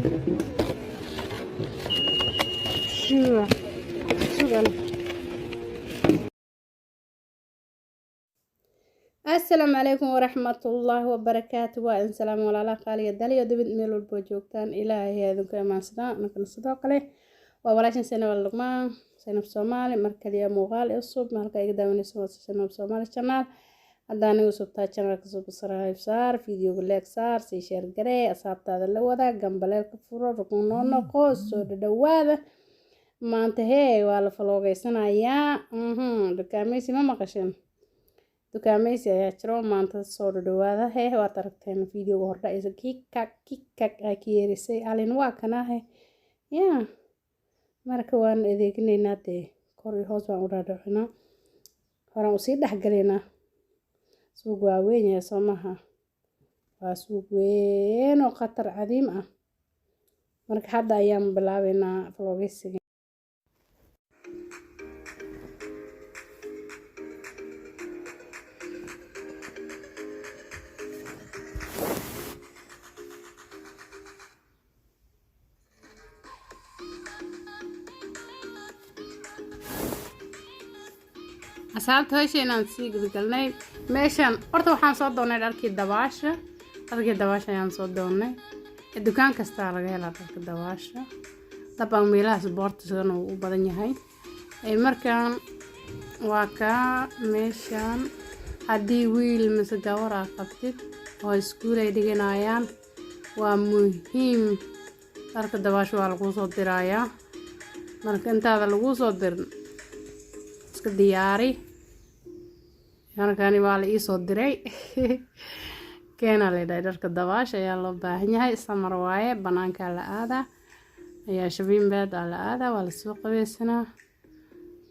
شو قال السلام عليكم ورحمة الله وبركاته وإن سلام ولا لا قال يدلي يدبد ميل البوجوكتان إلهي هذا كما صدا نكون صداق له وولاشن سنة واللقمان سنة بسومالي مركز يا مغال الصوب مركز يقدمني سنة بسومالي channel هداني وصبتها channel كسب سرايب صار فيديو قلك صار سي شير قري أصابت هذا اللوضة جنبالك كفرة ركون نقص ودواده ما انتهي ولا فلوقي سنة يا دكاميسي ما مقشن دكاميسي يا ترى ما انت صور دواده هي وتركتين فيديو هردا إذا كيك أكيرسي على نواكنا هي يا مركوان إذا كنا نادي كوري هوس وأورادنا هرا أصيد حقلنا سوق وين يا سماها وسوق وين وخطر عظيم مرك حدا أيام بلاوينا فلوقيسي أصابت هاي شيء نانسي قلنا ماشان أرتو وحان صوت دوني داركي الدباشة داركي الدباشة يان صوت دوني الدكان كستار لغاية داركي الدباشة طبعا ميلاه سبورت سنو وبدن يهي مركان واكا ماشان هدي ويل مسجورة قبتت هاي سكول يدقين آيان ومهم داركي الدباشة والغو صوت درايا مركان تاذا الغو صوت درن diyaari halkani waa la ii soo diray keena leedahay dharka dabaasha ayaa loo baahan yahay samar waaye banaanka la aada ayaa shabiin beed la aada waa la soo qabeysana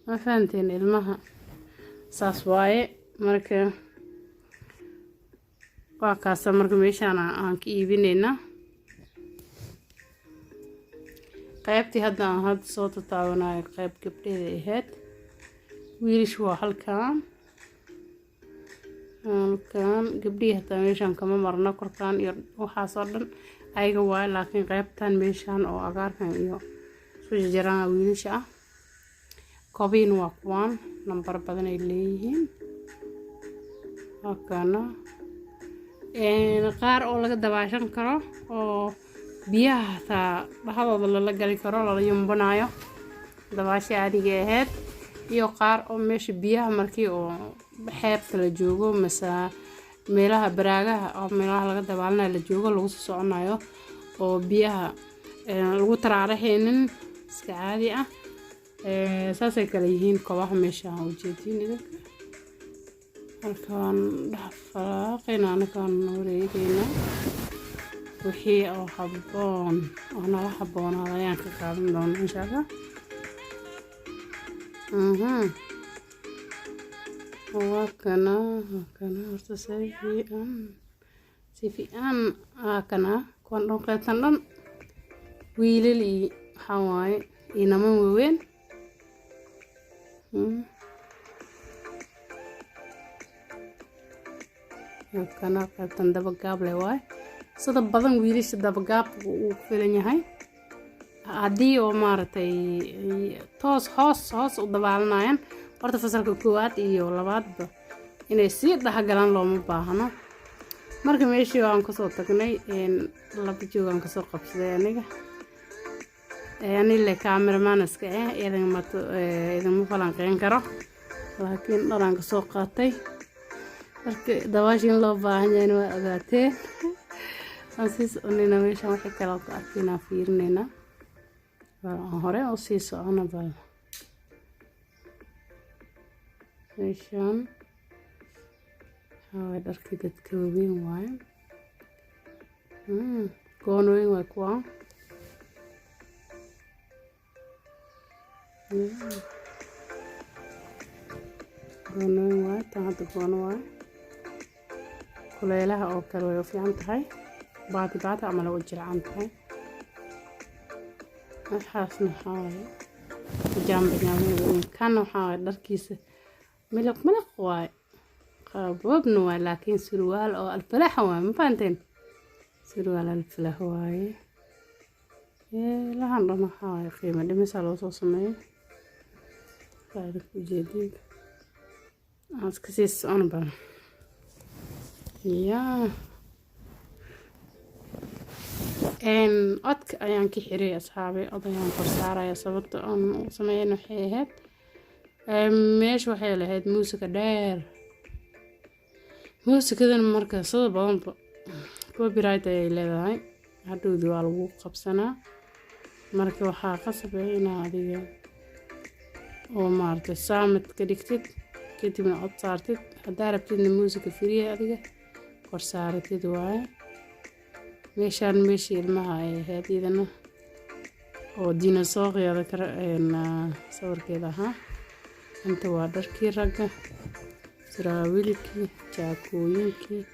ma fahanteen ilmaha saas waaye marka waa kaas marka meeshaan aan ka iibinayna qaybtii hadda soo taabanayo qayb gabdheeda ahayd wiilish waa halkaan gabdhihii hataa meeshaan kama marno korkaan iyo waxaasoo dhan ayaga waaye laakiin qaybtan meeshaan oo agaarkan iyo isku jarjaraan wiilisha ah kobiin waa kuwaan nambar badan ay leeyihiin halkaana qaar oo laga dabaashan karo oo biyaha hataa dhexdooda lala gali karo lala yumbanayo dabaasha caadiga ahayd iyo qaar oo meesha biyaha markii oo xeebta la joogo masa meelaha baraagaha oo meelaha laga dabaalanayo la joogo lagu soo soconayo oo biyaha lagu taraarixaynin iska caadi ah saasay kala yihiin kobaha meesha u jeedinida halkaan dhaafaqayna anakaan wareegayna wixii oo habboon oo nala habboonaa ayaan ka qaadan doonaa insha Allah وكنا horta si fiican kana kuwan dhan qaybtan dhan wiilal waxaa waaye inaman waaweyn kana qaybtan dabagaab leh waaye sida badan wiilasha dabagaab uu filan yahay haddii oo maaragtay toos hoos u dabaalanayaan horta fasalka koowaad iyo labaadba inay sii dhaxgalaan looma baahno marka meeshii aan kasoo tagnay laba joog aan kasoo qabsaday aniga le cameraman iska idinma falanqeyn karo laakiin dharaan kasoo qaatay marka dabaashin loo baahan yahay waa ogaateen ansiis onina meeshaan waxay kala ku arkaynaa fiirinayna hore oo sii socona bal meeshaan waxaa dharkii dadka waaweyn waaye goonooyin waa kuwaan goonooyin waaye tan hadda goono waaye kuleelaha oo kale way u fiican tahay baati ama lagu jircan tahay waxaasna waxaa waaye kan waxaa waaye dharkiisa ملق واي قابوبنا واي لكن سروال أو الفلاح واي ما فهمتين سروال الفلاح واي lahan dhan waxaa waaye qiimo dhimis loo soo sameeyay qaar ku jeedin aan iska sii socon baan codka ayaan ka xiray asxaabi odayaan kor saaraya sababta aan u sameeyay waxay ahayd meesha waxay lahayd muusika dheer muusikadan marka sida badanba copyright ay leedahay hadhowdi waa lagu qabsanaa marka waxaa qasab ah inaad adiga oo maaragtay saamid ka dhigtid kadibna cod saartid haddaa rabtidna muusika free adiga kor saaratid waaye meeshaan meeshii ilmaha ay ahayd idana oo dinosauriyada sawirkeeda ahaa inta waa dharkii ragga saraawiilkii jaakooyinkii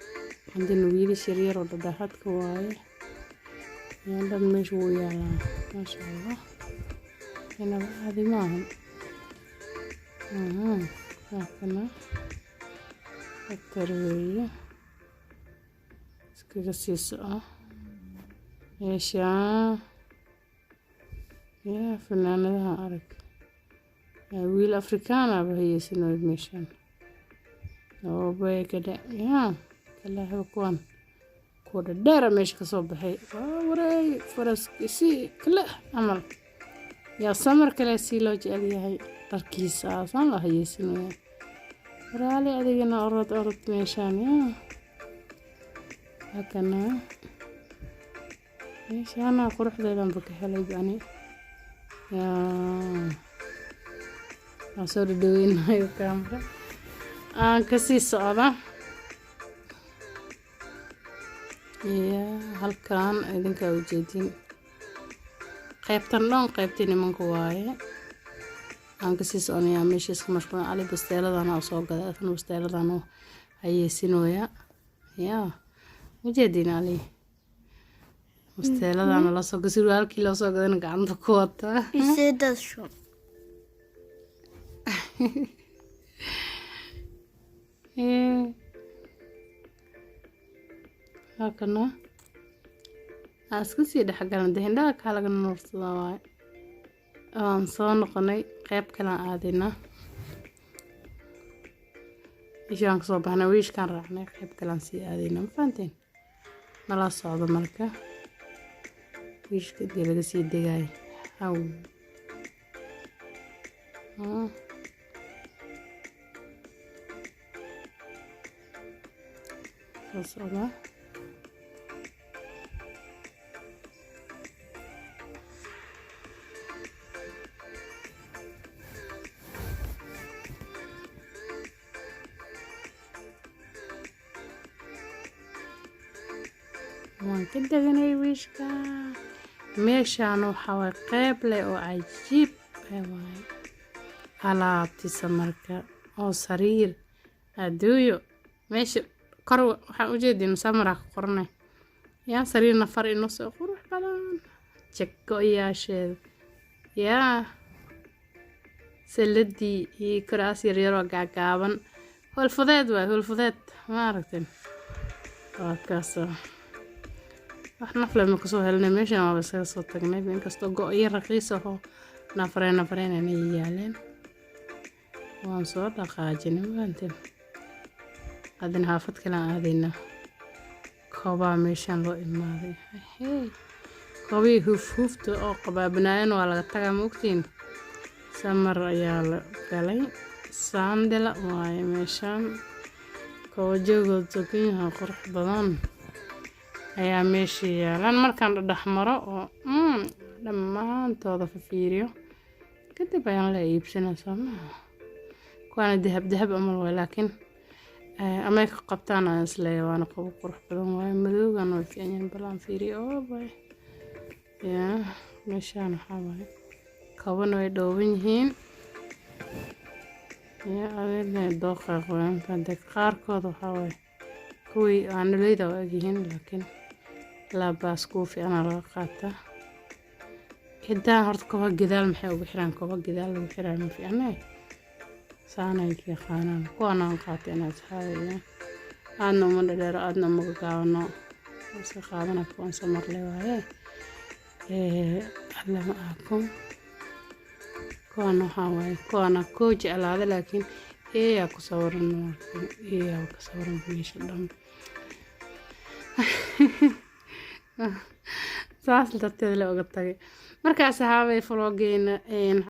عندنا ويلي شرير ودهات كواي عندنا مش ويا ما شاء الله هنا هذه معهم هكذا التربية سكسيسة ايش يا فنانة لها أرك ويل أفريكانا بهي سنو الميشان أو بي كده يا الله يكون كود الدار مش كصوب هي وراي فرس كسي كله عمل يا سمر كلا سيلوج عليها هي تركيز أصلا لا هي سنوية رالي أدينا أرد ميشان يا هكذا إيش أنا أروح دايما بكحلي يعني يا أصور دوين هاي الكاميرا كسي صعبة halkan idinka u jeedin qaybtan dhan qaybtii nimanka waaye aan ka sii soconayaa meesha iska mashquul ali basteeladan oo soo gaday tan basteeladan oo hayeysinooya u jeedin ali basteeladan la soo gasir halkii la soo gadan gacanta ku wata iseedas sho هكذا أسكسي ده حقنا ده هندا كهلا جنور صداوي صان قناي قيب كلا عادينا إيش عنك صباحنا ويش كان رحنا قيب كلا نسي عادينا مفهمتين نلا صعد ملكة ويش كدي لقسي دجاي أو صعدة waan ka deganay wiishka meeshaan waxa way qayb leh oo cajiib waaye alaabtiisa marka oo sariir adduunyo meesha kor waxaan u jeedin samara ku qornay yaa sariir nafar inoo soo qurux badan jekko yaasheed yaa saladii iyo kuraas yar yar oo gaagaaban hulfudeed ma aragteen waa kaasoo wax nafle ma kusoo helnay meeshaan waa iskaga soo tagnay inkastoo go-iyo raqiis ahoo nafareen inay yaaleen waan soo dhaqaajinay maanteen adin xaafad kale aadayna koobaa meeshaan loo imaaday koobii hufta oo qabaabanaayeen waa laga tagaa ma ogtiin samar ayaa la galay saandela waaye meeshaan kooba joogoo joogyaha qurux badan ayaa meesha yaalaan markaan dhadhex maro oo dhammaantooda fiiriyo kadib ayaan la iibsanaa soomaa kuwaana dahab amal waay laakiin amay ka qabtaan aan isleeyahay waana qabo qurux badan waaye madowgan way fiican balaan fiiriyo bay meeshaan waxaa waaye kabana way dhooban yihiin adeegna dooqa qoyaan qaarkood waxaa waaye kuwii aanuleyda u egyihiin laakiin labaas kuwa fiicana laga qaataa cidaan horta koba gadaal maxay ugu xiraan koba gadaal lagu xiraayo ma fiicnay saanay ka yaqaanaan kuwana aan qaatay inaad saxaayeen aadna uma dheero aadna uma gaabano iska qaadana kuwan samar le waaye alla معاكم كون حاوي كون كوج على هذا لكن إيه أكو صورنا إيه أكو صورنا بيش اللهم saas darteed la oga tagay marka asxaabay vloggeena